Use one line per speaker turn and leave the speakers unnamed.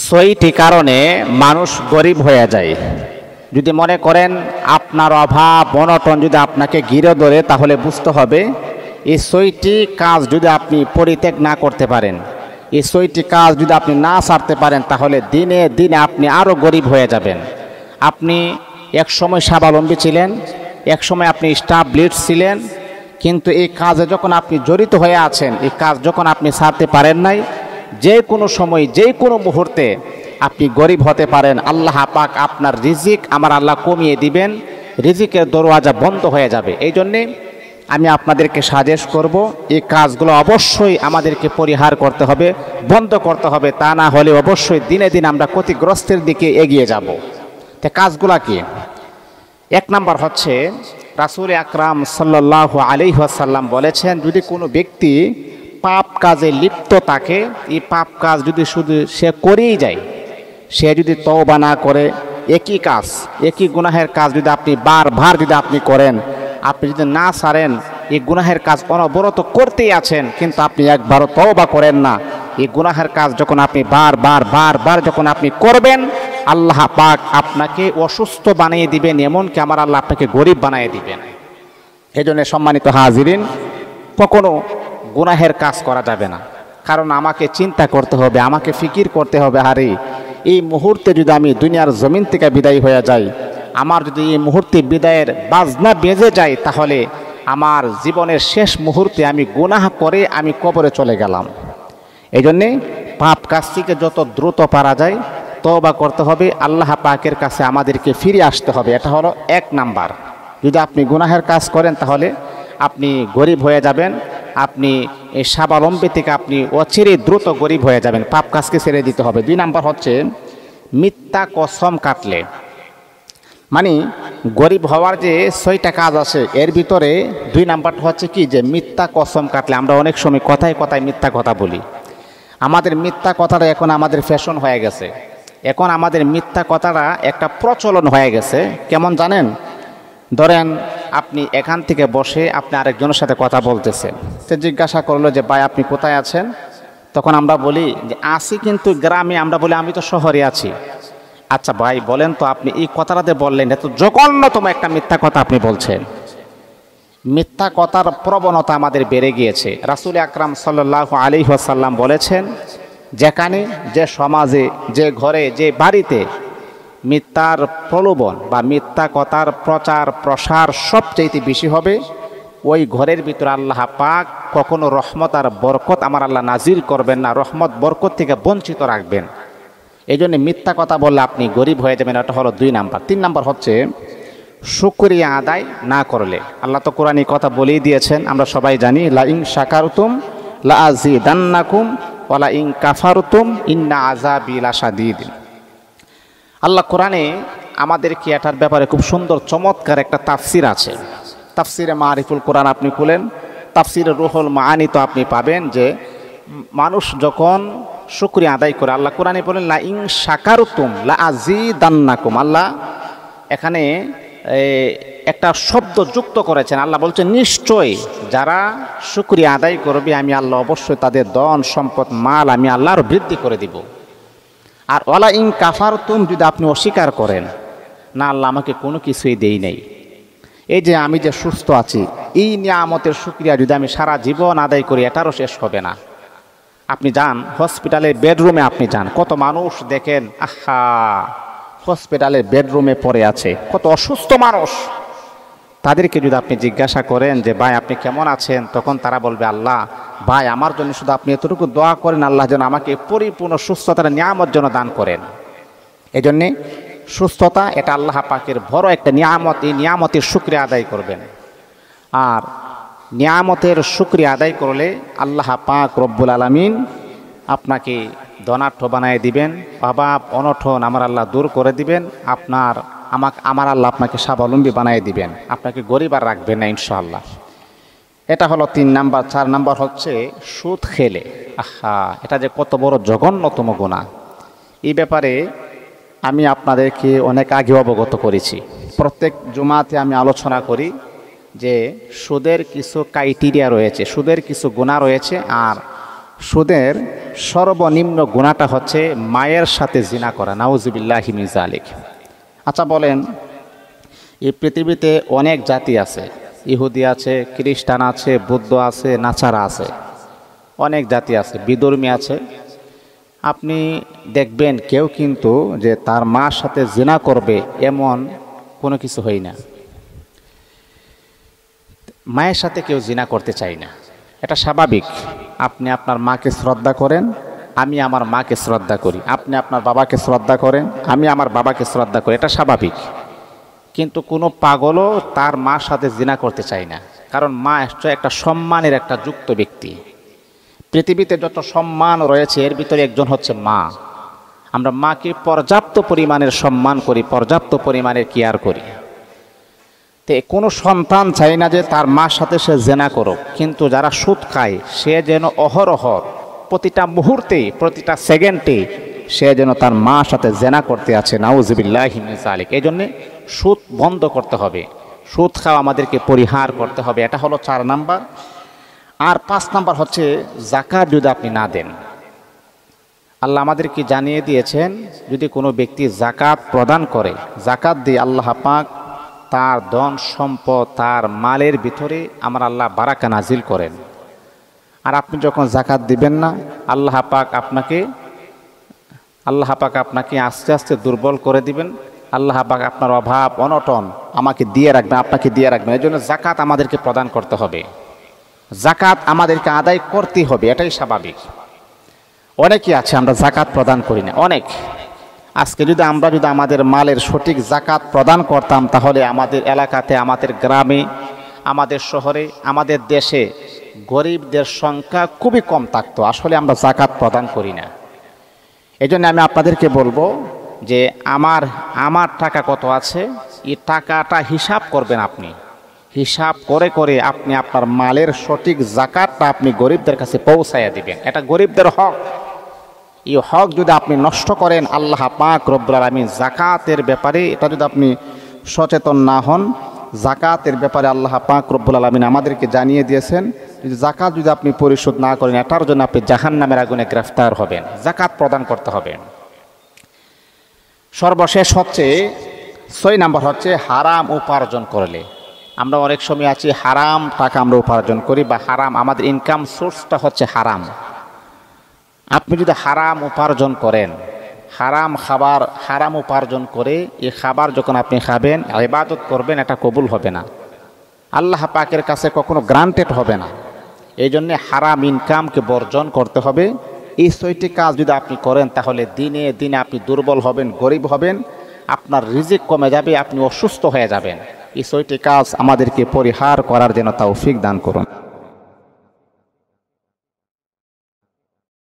ছয়টি কারণে মানুষ গরিব হয়ে যায়। যদি মনে করেন আপনার অভাব অনটন যদি আপনাকে ঘিরে ধরে, তাহলে বুঝতে হবে এই ছয়টি কাজ যদি আপনি পরিত্যাগ না করতে পারেন, এই ছয়টি কাজ যদি আপনি না ছাড়তে পারেন, তাহলে দিনে দিনে আপনি আরও গরিব হয়ে যাবেন। আপনি এক সময় স্বাবলম্বী ছিলেন, এক সময় আপনি স্টাবলিশড ছিলেন, কিন্তু এই কাজে যখন আপনি জড়িত হয়ে আছেন, এই কাজ যখন আপনি ছাড়তে পারেন নাই, যে কোনো সময় যে কোনো মুহূর্তে আপনি গরিব হতে পারেন। আল্লাহ পাক আপনার রিজিক আমার আল্লাহ কমিয়ে দিবেন, রিজিকের দরওয়াজা বন্ধ হয়ে যাবে। এই জন্যে আমি আপনাদেরকে সাজেস্ট করব, এই কাজগুলো অবশ্যই আমাদেরকে পরিহার করতে হবে, বন্ধ করতে হবে। তা না হলে অবশ্যই দিনে দিন আমরা ক্ষতিগ্রস্তের দিকে এগিয়ে যাব। তো কাজগুলা কি? এক নাম্বার হচ্ছে, রাসূল আকরাম সাল্লাল্লাহু আলাইহি ওয়াসাল্লাম বলেছেন, যদি কোনো ব্যক্তি পাপ কাজে লিপ্ত থাকে, এই পাপ কাজ যদি শুধু সে করেই যায়, সে যদি তওবা না করে, একই কাজ একই গুনাহের কাজ যদি আপনি বারবার যদি আপনি করেন, আপনি যদি না ছাড়েন, এই গুনাহের কাজ অনবরত করতেই আছেন, কিন্তু আপনি একবারও তওবা করেন না, এই গুনাহের কাজ যখন আপনি বারবার যখন আপনি করবেন, আল্লাহ পাক আপনাকে অসুস্থ বানিয়ে দিবেন, এমনকি আমার আল্লাহ আপনাকে গরিব বানিয়ে দিবেন। এই জন্য সম্মানিত হাজিরিন, কখনো গুনাহের কাজ করা যাবে না। কারণ আমাকে চিন্তা করতে হবে, আমাকে ফিকির করতে হবে, আরে এই মুহূর্তে যদি আমি দুনিয়ার জমিন থেকে বিদায় হয়ে যাই, আমার যদি এই মুহূর্তে বিদায়ের বাজনা বেজে যায়, তাহলে আমার জীবনের শেষ মুহূর্তে আমি গুনাহ করে আমি কবরে চলে গেলাম। এই জন্যে পাপ কাজ থেকে যত দ্রুত পারা যায় তওবা করতে হবে, আল্লাহ পাকের কাছে আমাদেরকে ফিরে আসতে হবে। এটা হলো এক নাম্বার। যদি আপনি গুনাহের কাজ করেন, তাহলে আপনি গরিব হয়ে যাবেন, আপনি এই স্বাবলম্বী থেকে আপনি অচিরে দ্রুত গরিব হয়ে যাবেন। পাপ কাজকে ছেড়ে দিতে হবে। দুই নাম্বার হচ্ছে, মিথ্যা কসম কাটলে। মানে গরিব হওয়ার যে 6টা কাজ আছে, এর ভিতরে 2 নাম্বারটা হচ্ছে কি, যে মিথ্যা কসম কাটলে। আমরা অনেক সময় কথায় কথায় মিথ্যা কথা বলি। আমাদের মিথ্যা কথাটা এখন আমাদের ফ্যাশন হয়ে গেছে, এখন আমাদের মিথ্যা কথাটা একটা প্রচলন হয়ে গেছে। কেমন জানেন? ধরেন আপনি এখান থেকে বসে আপনি আরেকজনের সাথে কথা বলতেছেন, সে জিজ্ঞাসা করলো যে ভাই আপনি কোথায় আছেন? তখন আমরা বলি যে আছি কিন্তু গ্রামে। আমরা বলি আমি তো শহরে আছি। আচ্ছা ভাই বলেন তো, আপনি এই কথাটাতে বললেন, এত জঘন্যতম একটা মিথ্যা কথা আপনি বলছেন। মিথ্যা কথার প্রবণতা আমাদের বেড়ে গিয়েছে। রাসূল আকরাম সাল্লাল্লাহু আলাইহি ওয়াসাল্লাম বলেছেন, যেখানে, যে সমাজে, যে ঘরে, যে বাড়িতে মিথ্যার প্রলোভন বা মিথ্যা কথার প্রচার প্রসার সবচেয়ে বেশি হবে, ওই ঘরের ভিতরে আল্লাহ পাক কখনো রহমত আর বরকত আমার আল্লাহ নাজিল করবেন না, রহমত বরকত থেকে বঞ্চিত রাখবেন। এই জন্য মিথ্যা কথা বললে আপনি গরিব হয়ে যাবেন। এটা হলো 2 নাম্বার। 3 নাম্বার হচ্ছে, শুকরিয়া আদায় না করলে। আল্লাহ তো কোরআনে কথা বলেই দিয়েছেন, আমরা সবাই জানি, লা ইন শাকারতুম লা আযীদান্নাকুম ওয়া লা ইন কাফারতুম ইন্না আযাবি লাশাদীদ। আল্লাহ কোরআনে আমাদেরকে এটার ব্যাপারে খুব সুন্দর চমৎকার একটা তাফসির আছে। তাফসিরে মারিফুল কোরআন আপনি খুলেন, তাফসিরে রুহুল মাআনি তো আপনি পাবেন, যে মানুষ যখন শুকরিয়া আদায় করে, আল্লাহ কোরআনে বলেন লা ইন শাকারতুম লা আযীদান্নাকুম। আল্লাহ এখানে একটা শব্দ যুক্ত করেছেন। আল্লাহ বলছেন, নিশ্চয় যারা শুকরিয়া আদায় করবে, আমি আল্লাহ অবশ্যই তাদের ধন সম্পদ মাল আমি আল্লাহ আরো বৃদ্ধি করে দিব। আর ওয়ালা ইন কাফারতুম, যদি আপনি অস্বীকার করেন, না আল্লাহ আমাকে কোনো কিছুই দেই নাই, এই যে আমি যে সুস্থ আছি, এই নিয়ামতের শুকরিয়া যদি আমি সারা জীবন আদায় করি, এটারও শেষ হবে না। আপনি যান হসপিটালের বেডরুমে, আপনি যান, কত মানুষ দেখেন, আহা হসপিটালের বেডরুমে পড়ে আছে, কত অসুস্থ মানুষ। তাদেরকে যদি আপনি জিজ্ঞাসা করেন যে ভাই আপনি কেমন আছেন, তখন তারা বলবে, আল্লাহ ভাই আমার জন্য শুধু আপনি এতটুকু দোয়া করেন, আল্লাহ যেন আমাকে পরিপূর্ণ সুস্থতার নিয়ামত যেন দান করেন। এই জন্যে সুস্থতা এটা আল্লাহ পাকের বড় একটা নিয়ামত, এই নিয়ামতের শুকরিয়া আদায় করবেন। আর নিয়ামতের শুকরিয়া আদায় করলে আল্লাহ পাক রব্বুল আলামিন আপনাকে ধনাঢ্য বানায় দিবেন, অভাব অনটন আমার আল্লাহ দূর করে দিবেন, আমার আল্লাহ আপনাকে স্বাবলম্বী বানিয়ে দিবেন, আপনাকে গরিব আর রাখবেন না ইনশাআল্লাহ। এটা হলো 3 নাম্বার। 4 নাম্বার হচ্ছে, সুদ খেলে। আহা, এটা যে কত বড় জঘন্যতম গুনাহ, এই ব্যাপারে আমি আপনাদেরকে অনেক আগে অবগত করেছি। প্রত্যেক জুমাতে আমি আলোচনা করি যে সুদের কিছু ক্রাইটেরিয়া রয়েছে, সুদের কিছু গুনাহ রয়েছে, আর সুদের সর্বনিম্ন গুনাহটা হচ্ছে মায়ের সাথে জিনা করা, নাউজুবিল্লাহি মিন যালিক। আচ্ছা বলেন, এই পৃথিবীতে অনেক জাতি আছে, ইহুদি আছে, খ্রিস্টান আছে, বৌদ্ধ আছে, নাচারা আছে, অনেক জাতি আছে, বিধর্মী আছে। আপনি দেখবেন কেউ কিন্তু যে তার মার সাথে জিনা করবে এমন কোনো কিছু হয় না। মায়ের সাথে কেউ জিনা করতে চায় না, এটা স্বাভাবিক। আপনি আপনার মাকে শ্রদ্ধা করেন, আমি আমার মাকে শ্রদ্ধা করি। আপনি আপনার বাবাকে শ্রদ্ধা করেন, আমি আমার বাবাকে শ্রদ্ধা করি, এটা স্বাভাবিক। কিন্তু কোনো পাগলও তার মার সাথে জিনা করতে চায় না, কারণ মা একটা সম্মানের একটা যুক্ত ব্যক্তি। পৃথিবীতে যত সম্মান রয়েছে এর ভিতরে একজন হচ্ছে মা। আমরা মাকে পর্যাপ্ত পরিমাণের সম্মান করি, পর্যাপ্ত পরিমাণের কেয়ার করি। তো কোনো সন্তান চায় না যে তার মার সাথে সে জেনা করুক, কিন্তু যারা সুদ খায় সে যেন অহরহ প্রতিটা মুহূর্তে প্রতিটা সেকেন্ডে সে যেন তার মার সাথে জেনা করতে আছে, নাউজুবিল্লাহি মিন যালিক। এই জন্যে সুদ বন্ধ করতে হবে, সুদ খাওয়া আমাদেরকে পরিহার করতে হবে। এটা হলো 4 নাম্বার। আর 5 নাম্বার হচ্ছে যাকাত যদি আপনি না দেন। আল্লাহ আমাদেরকে জানিয়ে দিয়েছেন, যদি কোনো ব্যক্তি যাকাত প্রদান করে, যাকাত দিয়ে আল্লাহ পাক তার ধন সম্পদ, তার মালের ভিতরে আমার আল্লাহ বারাকা নাজিল করেন। আর আপনি যখন যাকাত দিবেন না, আল্লাহ পাক আপনাকে আস্তে আস্তে দুর্বল করে দিবেন। আল্লাহ পাক আপনার অভাব অনটন আমাকে দিয়ে রাখবেন, আপনাকে দিয়ে রাখবেন। এই জন্য যাকাত আমাদেরকে প্রদান করতে হবে, যাকাত আমাদেরকে আদায় করতে হবে, এটাই স্বাভাবিক। অনেকেই আছে আমরা যাকাত প্রদান করি না, অনেক। আজকে যদি আমরা আমাদের মালের সঠিক যাকাত প্রদান করতাম, তাহলে আমাদের এলাকাতে, আমাদের গ্রামে, আমাদের শহরে, আমাদের দেশে গরিবদের সংখ্যা খুবই কম থাকতো। আসলে আমরা যাকাত প্রদান করি না। এই জন্য আমি আপনাদেরকে বলবো যে আমার টাকা কত আছে, এই টাকাটা হিসাব করবেন। আপনি হিসাব করে করে আপনি আপনার মালের সঠিক যাকাতটা আপনি গরিবদের কাছে পৌঁছাইয়া দিবেন। এটা গরিবদের হক। এই হক যদি আপনি নষ্ট করেন, আল্লাহ পাক রব্বুল আলামিন যাকাতের ব্যাপারে এটা যদি আপনি সচেতন না হন, যাকাতের ব্যাপারে আল্লাহ পাক রব্বুল আলামিন আমাদেরকে জানিয়ে দিয়েছেন, যদি যাকাত যদি আপনি পরিশোধ না করেন, এটার জন্য আপনি জাহান্নামের আগুনে গ্রেফতার হবেন। যাকাত প্রদান করতে হবে। সর্বশেষ হচ্ছে 6 নাম্বার হচ্ছে হারাম উপার্জন করলে। আমরা অনেক সময় আছি হারাম টাকা আমরা উপার্জন করি, বা হারাম আমাদের ইনকাম সোর্সটা হচ্ছে হারাম। আপনি যদি হারাম উপার্জন করেন, হারাম খাবার হারাম উপার্জন করে এই খাবার যখন আপনি খাবেন, ইবাদত করবেন, এটা কবুল হবে না, আল্লাহ পাকের কাছে কখনো গ্রান্টেড হবে না। এই জন্যে হারাম ইনকামকে বর্জন করতে হবে। এই 6টি কাজ যদি আপনি করেন, তাহলে দিনে দিনে আপনি দুর্বল হবেন, গরিব হবেন, আপনার রিজিক কমে যাবে, আপনি অসুস্থ হয়ে যাবেন। এই 6টি কাজ আমাদেরকে পরিহার করার জন্য তৌফিক দান করুন।